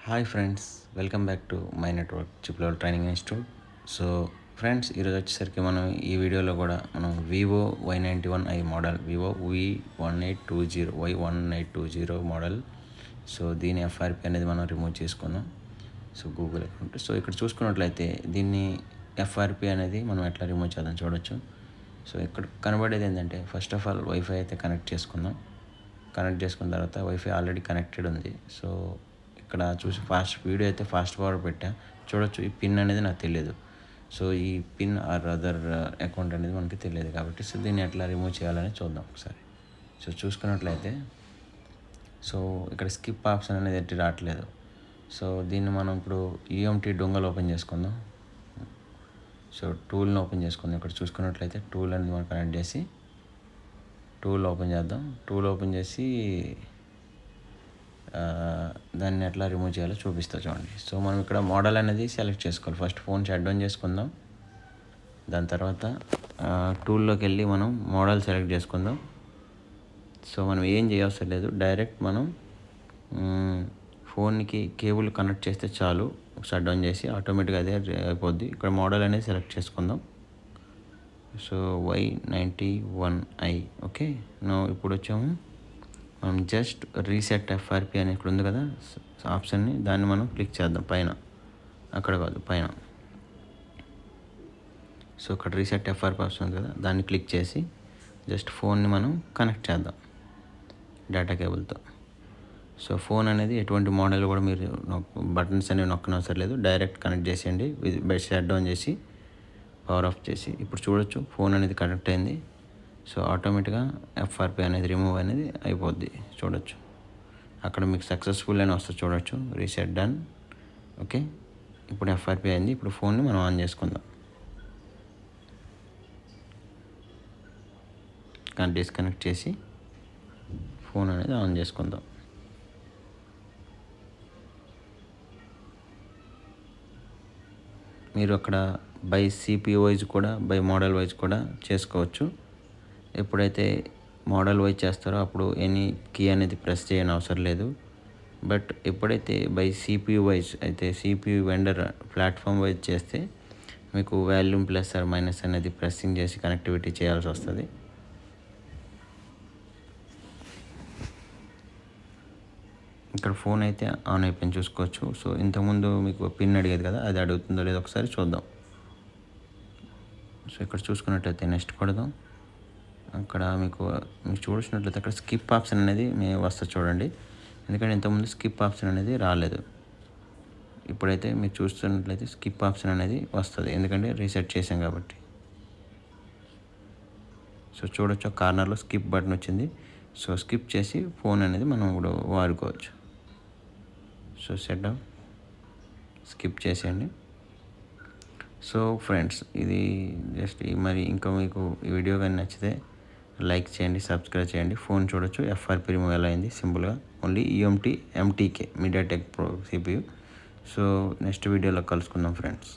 Hi friends, welcome back to Mynetwork Chiplevel training institute. So friends, ఈరోజు వచ్చేసరికి మనం ఈ వీడియోలో కూడా మనం Vivo y91i model, Vivo y1820 model. So దీని ఎఫ్ఆర్పి అనేది మనం రిమూవ్ చేసుకుందాం. So Google account. సో ఇక్కడ చూసుకున్నట్లయితే దీన్ని ఎఫ్ఆర్పి అనేది మనం ఎట్లా రిమూవ్ చేద్దాం చూడొచ్చు. సో ఇక్కడ కనబడేది ఏంటంటే, ఫస్ట్ ఆఫ్ ఆల్ వైఫై అయితే కనెక్ట్ చేసుకుందాం. కనెక్ట్ చేసుకున్న తర్వాత వైఫై ఆల్రెడీ కనెక్టెడ్ ఉంది. సో ఇక్కడ చూసి వీడియో అయితే ఫాస్ట్ ఫార్వర్డ్ పెట్టా చూడొచ్చు. ఈ పిన్ అనేది నాకు తెలియదు. సో ఈ పిన్ ఆర్ అదర్ అకౌంట్ అనేది మనకి తెలియదు కాబట్టి సో దీన్ని ఎట్లా రిమూవ్ చేయాలని చూద్దాం ఒకసారి. సో చూసుకున్నట్లయితే సో ఇక్కడ స్కిప్ ఆప్షన్ అనేది ఎట్టి రావట్లేదు. సో దీన్ని మనం ఇప్పుడు యూఎంటీ డొంగల్ ఓపెన్ చేసుకుందాం. సో టూల్ని ఓపెన్ చేసుకుందాం. ఇక్కడ చూసుకున్నట్లయితే టూల్ అనేది మనం కనెక్ట్ చేసి టూల్ ఓపెన్ చేద్దాం. టూల్ ఓపెన్ చేసి దాన్ని ఎట్లా రిమూవ్ చేయాలో చూపిస్తా చూడండి. సో మనం ఇక్కడ మోడల్ అనేది సెలెక్ట్ చేసుకోవాలి. ఫస్ట్ ఫోన్ షట్ డౌన్ చేసుకుందాం. దాని తర్వాత టూల్లోకి వెళ్ళి మనం మోడల్ సెలెక్ట్ చేసుకుందాం. సో మనం ఏం చేయవసరం లేదు, డైరెక్ట్ మనం ఫోన్కి కేబుల్ కనెక్ట్ చేస్తే చాలు. షట్ డౌన్ చేసి ఆటోమేటిక్గా అదే అయిపోద్ది. ఇక్కడ మోడల్ అనేది సెలెక్ట్ చేసుకుందాం. So y91i. ఓకే, ఇప్పుడు వచ్చాము. మనం జస్ట్ రీసెట్ ఎఫ్ఆర్పి అని ఇక్కడ ఉంది కదా ఆప్షన్ని, దాన్ని మనం క్లిక్ చేద్దాం. పైన, అక్కడ కాదు, పైన. సో ఇక్కడ రీసెట్ ఎఫ్ఆర్పి ఆప్షన్ ఉంది కదా, దాన్ని క్లిక్ చేసి జస్ట్ ఫోన్ని మనం కనెక్ట్ చేద్దాం డేటా కేబుల్తో. సో ఫోన్ అనేది ఎటువంటి మోడల్ కూడా మీరు బటన్స్ అనేవి నొక్కనవసరం లేదు, డైరెక్ట్ కనెక్ట్ చేసేయండి. బెడ్ షట్ డౌన్ చేసి పవర్ ఆఫ్ చేసి ఇప్పుడు చూడొచ్చు ఫోన్ అనేది కనెక్ట్ అయింది. సో ఆటోమేటిక్గా ఎఫ్ఆర్పి అనేది రిమూవ్ అనేది అయిపోద్ది చూడొచ్చు. అక్కడ మీకు సక్సెస్ఫుల్ అని వస్తుంది చూడొచ్చు. Reset done. ఓకే, ఇప్పుడు ఎఫ్ఆర్పి అయింది. ఇప్పుడు ఫోన్ని మనం ఆన్ చేసుకుందాం. డిస్కనెక్ట్ చేసి ఫోన్ అనేది ఆన్ చేసుకుందాం. మీరు అక్కడ బై సిపియు వైజ్ కూడా, బై మోడల్ వైజ్ కూడా చేసుకోవచ్చు. ఎప్పుడైతే మోడల్ వైజ్ చేస్తారో అప్పుడు ఎనీ కీ అనేది ప్రెస్ చేయని అవసరం లేదు. బట్ ఎప్పుడైతే బై సిపియు వైజ్ అయితే, సిపియు వెండర్ ప్లాట్ఫామ్ వైజ్ చేస్తే మీకు వాల్యూమ్ ప్లస్ ఆర్ మైనస్ అనేది ప్రెస్సింగ్ చేసి కనెక్టివిటీ చేయాల్సి వస్తుంది. ఇక్కడ ఫోన్ అయితే ఆన్ అయిపోయింది చూసుకోవచ్చు. సో ఇంతకుముందు మీకు పిన్ అడిగేది కదా, అది అడుగుతుందో లేదో ఒకసారి చూద్దాం. సో ఇక్కడ చూసుకున్నట్లయితే నెక్స్ట్ కొడదాం. అక్కడ మీకు చూసినట్లయితే అక్కడ స్కిప్ ఆప్షన్ అనేది వస్తుంది చూడండి. ఎందుకంటే ఇంతకుముందు స్కిప్ ఆప్షన్ అనేది రాలేదు. ఇప్పుడైతే మీరు చూస్తున్నట్లయితే స్కిప్ ఆప్షన్ అనేది వస్తుంది, ఎందుకంటే రీసెట్ చేసాం కాబట్టి. సో చూడొచ్చు కార్నర్లో స్కిప్ బటన్ వచ్చింది. సో స్కిప్ చేసి ఫోన్ అనేది మనం ఇప్పుడు వాడుకోవచ్చు. సో సెట్ అప్ స్కిప్ చేసేయండి. సో ఫ్రెండ్స్, ఇది జస్ట్ మరి ఇంకా మీకు ఈ వీడియో కానీ నచ్చితే లైక్ చేయండి, సబ్స్క్రైబ్ చేయండి. ఫోన్ చూడొచ్చు ఎఫ్ఆర్పి రిమూవ్ ఎలా అయింది సింపుల్గా. Only UMT MTK MediaTek pro CPU. So next వీడియోలో కలుసుకుందాం ఫ్రెండ్స్.